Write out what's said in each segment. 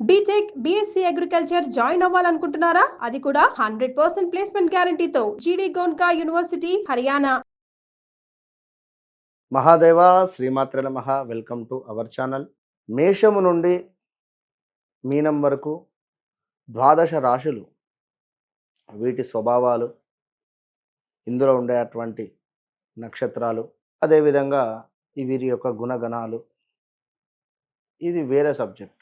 BTech B Sc agriculture join అవ్వాలనుకుంటున్నారా? అది కూడా 100% ప్లేస్మెంట్ గ్యారంటీతో. GD Goenka university, Haryana. మహాదేవ శ్రీమాత్ర నమః. Welcome to our channel. మేషము నుండి మీనం వరకు 12 రాశులు, వీటి స్వభావాలు, ఇందులో ఉండేటువంటి నక్షత్రాలు, అదేవిధంగా వీరి యొక్క గుణగణాలు, ఇది వేరే సబ్జెక్ట్.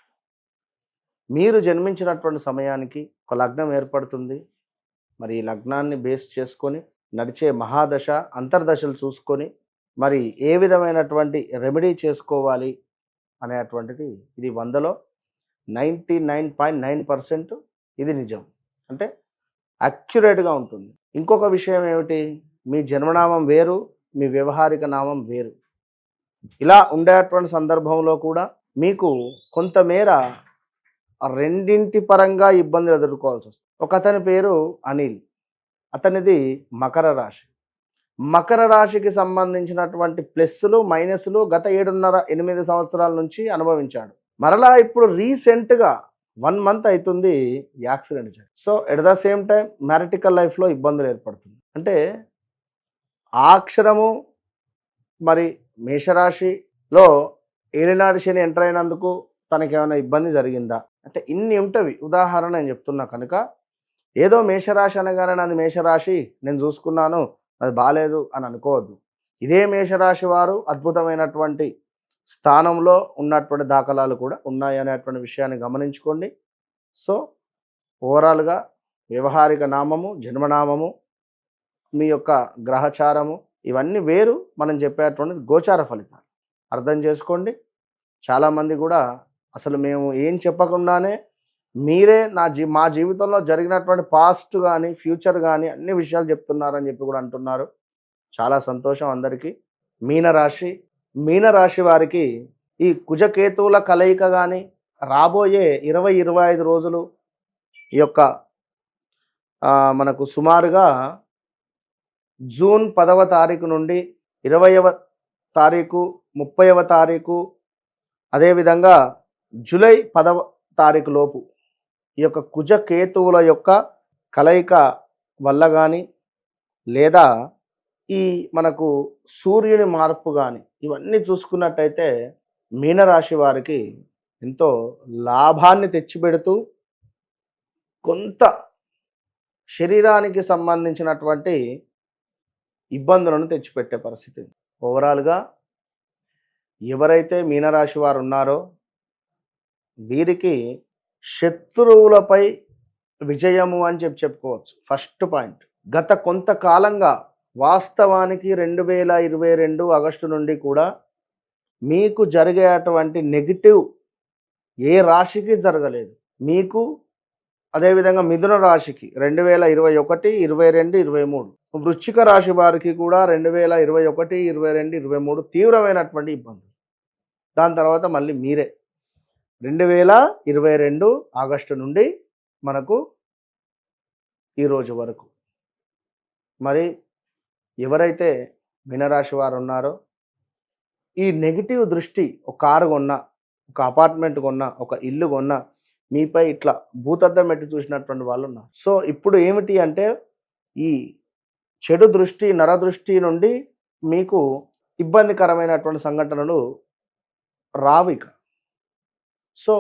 మీరు జన్మించినటువంటి సమయానికి ఒక లగ్నం ఏర్పడుతుంది. మరి ఈ లగ్నాన్ని బేస్ చేసుకొని నడిచే మహాదశ అంతర్దశలు చూసుకొని మరి ఏ విధమైనటువంటి రెమెడీ చేసుకోవాలి అనేటువంటిది ఇది 100లో 99.9% ఇది నిజం, అంటే అక్యురేట్గా ఉంటుంది. ఇంకొక విషయం ఏమిటి, మీ జన్మనామం వేరు, మీ వ్యవహారిక నామం వేరు. ఇలా ఉండేటువంటి సందర్భంలో కూడా మీకు కొంతమేర రెండింటి పరంగా ఇబ్బందులు ఎదుర్కోవాల్సి వస్తుంది. ఒక అతని పేరు అనిల్, అతనిది మకర రాశి. మకర రాశికి సంబంధించినటువంటి ప్లస్లు మైనస్లు గత 7.5-8 సంవత్సరాల నుంచి అనుభవించాడు. మరలా ఇప్పుడు రీసెంట్గా 1 మంత్ అవుతుంది యాక్సిడెంట్ జరిగి. So at the same time marital లైఫ్లో ఇబ్బందులు ఏర్పడుతుంది. అంటే ఆ అక్షరము మరి మేషరాశిలో ఏలినాటి శని ఎంటర్ అయినందుకు తనకేమైనా ఇబ్బంది జరిగిందా అంటే ఇన్ని ఉంటవి. ఉదాహరణ నేను చెప్తున్నా కనుక, ఏదో మేషరాశి అనగానే నాది మేషరాశి, నేను చూసుకున్నాను, అది బాగాలేదు అని అనుకోవద్దు. ఇదే మేషరాశి వారు అద్భుతమైనటువంటి స్థానంలో ఉన్నటువంటి దాఖలాలు కూడా ఉన్నాయి అనేటువంటి విషయాన్ని గమనించుకోండి. సో ఓవరాల్గా వ్యవహారిక నామము, జన్మనామము, మీ యొక్క గ్రహచారము ఇవన్నీ వేరు. మనం చెప్పేటువంటిది గోచార ఫలితాలు అర్థం చేసుకోండి. చాలామంది కూడా అసలు మేము ఏం చెప్పకుండానే మీరే మా జీవితంలో జరిగినటువంటి పాస్ట్ కానీ ఫ్యూచర్ కానీ అన్ని విషయాలు చెప్తున్నారని చెప్పి కూడా అంటున్నారు. చాలా సంతోషం అందరికీ. మీనరాశి వారికి ఈ కుజకేతువుల కలయిక కానీ రాబోయే 20-25 రోజులు ఈ యొక్క మనకు సుమారుగా జూన్ 10వ తారీఖు నుండి 20వ తారీఖు, 30వ తారీఖు, అదేవిధంగా జూలై 10వ తారీఖు లోపు ఈ యొక్క కుజకేతువుల యొక్క కలయిక వల్ల కానీ లేదా ఈ మనకు సూర్యుని మార్పు కానీ ఇవన్నీ చూసుకున్నట్టయితే మీనరాశి వారికి ఎంతో లాభాన్ని తెచ్చిపెడుతూ కొంత శరీరానికి సంబంధించినటువంటి ఇబ్బందులను తెచ్చిపెట్టే పరిస్థితి. ఓవరాల్గా ఎవరైతే మీనరాశి వారు ఉన్నారో వీరికి శత్రువులపై విజయము అని చెప్పుకోవచ్చు. ఫస్ట్ పాయింట్, గత కొంతకాలంగా వాస్తవానికి 2022 ఆగస్టు నుండి కూడా మీకు జరిగేటువంటి నెగిటివ్ ఏ రాశికి జరగలేదు. మీకు అదేవిధంగా మిథున రాశికి 2021, 22, 23, వృశ్చిక రాశి వారికి కూడా 2021, 22, 23 తీవ్రమైనటువంటి ఇబ్బందులు. దాని తర్వాత మళ్ళీ మీరే 2022 ఆగస్టు నుండి మనకు ఈరోజు వరకు మరి ఎవరైతే మీనరాశి వారు ఉన్నారో ఈ నెగిటివ్ దృష్టి, ఒక కారు కొన్నా, ఒక అపార్ట్మెంట్ కొన్నా, ఒక ఇల్లు కొన్నా మీపై ఇట్లా భూతద్దం పెట్టి చూసినటువంటి వాళ్ళు ఉన్నారు. సో ఇప్పుడు ఏమిటి అంటే ఈ చెడు దృష్టి, నరదృష్టి నుండి మీకు ఇబ్బందికరమైనటువంటి సంఘటనలు రావు ఇక. సో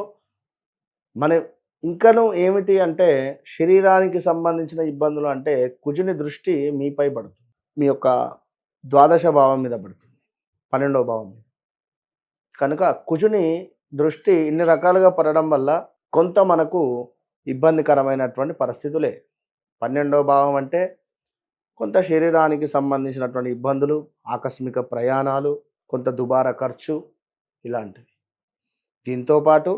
మనం ఇంకను ఏమిటి అంటే శరీరానికి సంబంధించిన ఇబ్బందులు అంటే కుజుని దృష్టి మీపై పడుతుంది, మీ యొక్క ద్వాదశ భావం మీద పడుతుంది, 12వ భావం మీద. కనుక కుజుని దృష్టి ఇన్ని రకాలుగా పడడం వల్ల కొంత మనకు ఇబ్బందికరమైనటువంటి పరిస్థితులే. 12వ భావం అంటే కొంత శరీరానికి సంబంధించినటువంటి ఇబ్బందులు, ఆకస్మిక ప్రయాణాలు, కొంత దుబారా ఖర్చు ఇలాంటివి. దీంతోపాటు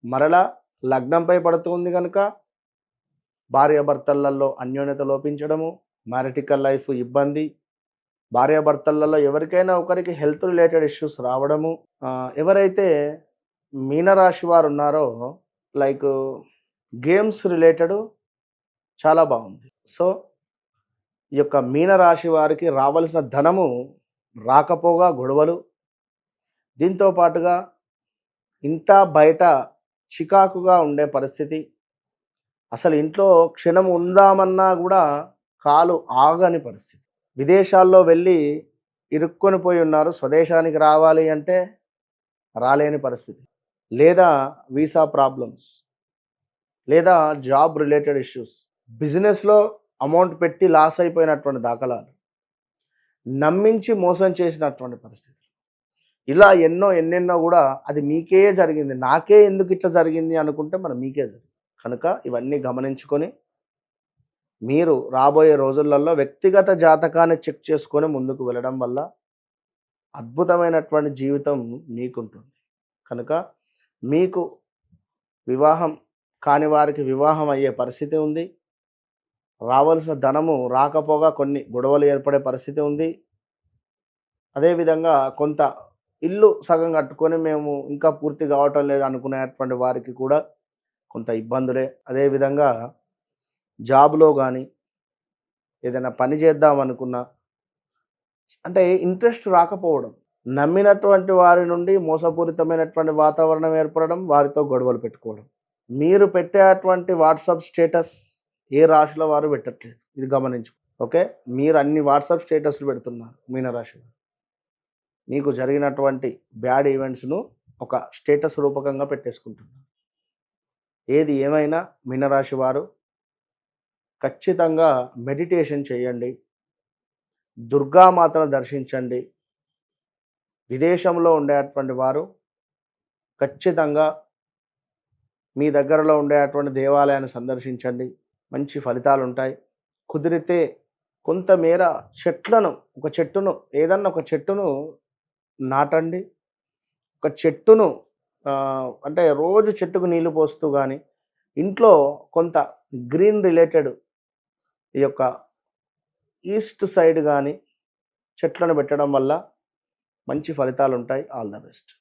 మరలా లగ్నంపై పడుతుంది కనుక భార్యాభర్తలలో అన్యోన్యత లోపించడము, మ్యారిటికల్ లైఫ్ ఇబ్బంది, భార్యాభర్తలలో ఎవరికైనా ఒకరికి హెల్త్ రిలేటెడ్ ఇష్యూస్ రావడము. ఎవరైతే మీనరాశి వారు ఉన్నారో లైక్ గేమ్స్ రిలేటెడ్ చాలా బాగుంది. సో ఈ యొక్క మీనరాశి వారికి రావాల్సిన ధనము రాకపోగా గొడవలు, దీంతో పాటుగా ఇంట బయట చికాకుగా ఉండే పరిస్థితి. అసలు ఇంట్లో క్షణం ఉందామన్నా కూడా కాలు ఆగని పరిస్థితి. విదేశాల్లో వెళ్ళి ఇరుక్కొని పోయి ఉన్నారు. స్వదేశానికి రావాలి అంటే రాలేని పరిస్థితి, లేదా వీసా ప్రాబ్లమ్స్, లేదా జాబ్ రిలేటెడ్ ఇష్యూస్, బిజినెస్లో అమౌంట్ పెట్టి లాస్ అయిపోయినటువంటి దాఖలాలు, నమ్మించి మోసం చేసినటువంటి పరిస్థితి. ఇలా ఎన్నెన్నో కూడా అది మీకే జరిగింది, నాకే ఎందుకు ఇట్లా జరిగింది అనుకుంటే మనం మీకే జరిగింది. కనుక ఇవన్నీ గమనించుకొని మీరు రాబోయే రోజులలో వ్యక్తిగత జాతకాన్ని చెక్ చేసుకొని ముందుకు వెళ్ళడం వల్ల అద్భుతమైనటువంటి జీవితం మీకుంటుంది. కనుక మీకు వివాహం కాని వారికి వివాహం అయ్యే పరిస్థితి ఉంది. రావాల్సిన ధనము రాకపోగా కొన్ని గొడవలు ఏర్పడే పరిస్థితి ఉంది. అదేవిధంగా కొంత ఇల్లు సగం కట్టుకొని మేము ఇంకా పూర్తి కావటం లేదు అనుకునేటువంటి వారికి కూడా కొంత ఇబ్బందులే. అదేవిధంగా జాబ్లో కానీ ఏదైనా పని చేద్దాం అనుకున్నా అంటే ఇంట్రెస్ట్ రాకపోవడం, నమ్మినటువంటి వారి నుండి మోసపూరితమైనటువంటి వాతావరణం ఏర్పడడం, వారితో గొడవలు పెట్టుకోవడం. మీరు పెట్టేటువంటి వాట్సాప్ స్టేటస్ ఏ రాశిలో వారు పెట్టట్లేదు, ఇది గమనించు. ఓకే, మీరు అన్ని వాట్సాప్ స్టేటస్లు పెడుతున్నారు మీనరాశి. మీకు జరిగినటువంటి బ్యాడ్ ఈవెంట్స్ను ఒక స్టేటస్ రూపకంగా పెట్టేసుకుంటున్నారు. ఏది ఏమైనా మీనరాశి వారు ఖచ్చితంగా మెడిటేషన్ చేయండి, దుర్గామాతను దర్శించండి. విదేశంలో ఉండేటువంటి వారు ఖచ్చితంగా మీ దగ్గరలో ఉండేటువంటి దేవాలయాన్ని సందర్శించండి, మంచి ఫలితాలు ఉంటాయి. కుదిరితే కొంతమేర చెట్లను, ఏదన్నా ఒక చెట్టును నాటండి. ఒక చెట్టును అంటే రోజు చెట్టుకు నీళ్లు పోస్తూ కానీ, ఇంట్లో కొంత గ్రీన్ రిలేటెడ్ ఈ యొక్క ఈస్ట్ సైడ్ కానీ చెట్లను పెట్టడం వల్ల మంచి ఫలితాలు ఉంటాయి. All the best.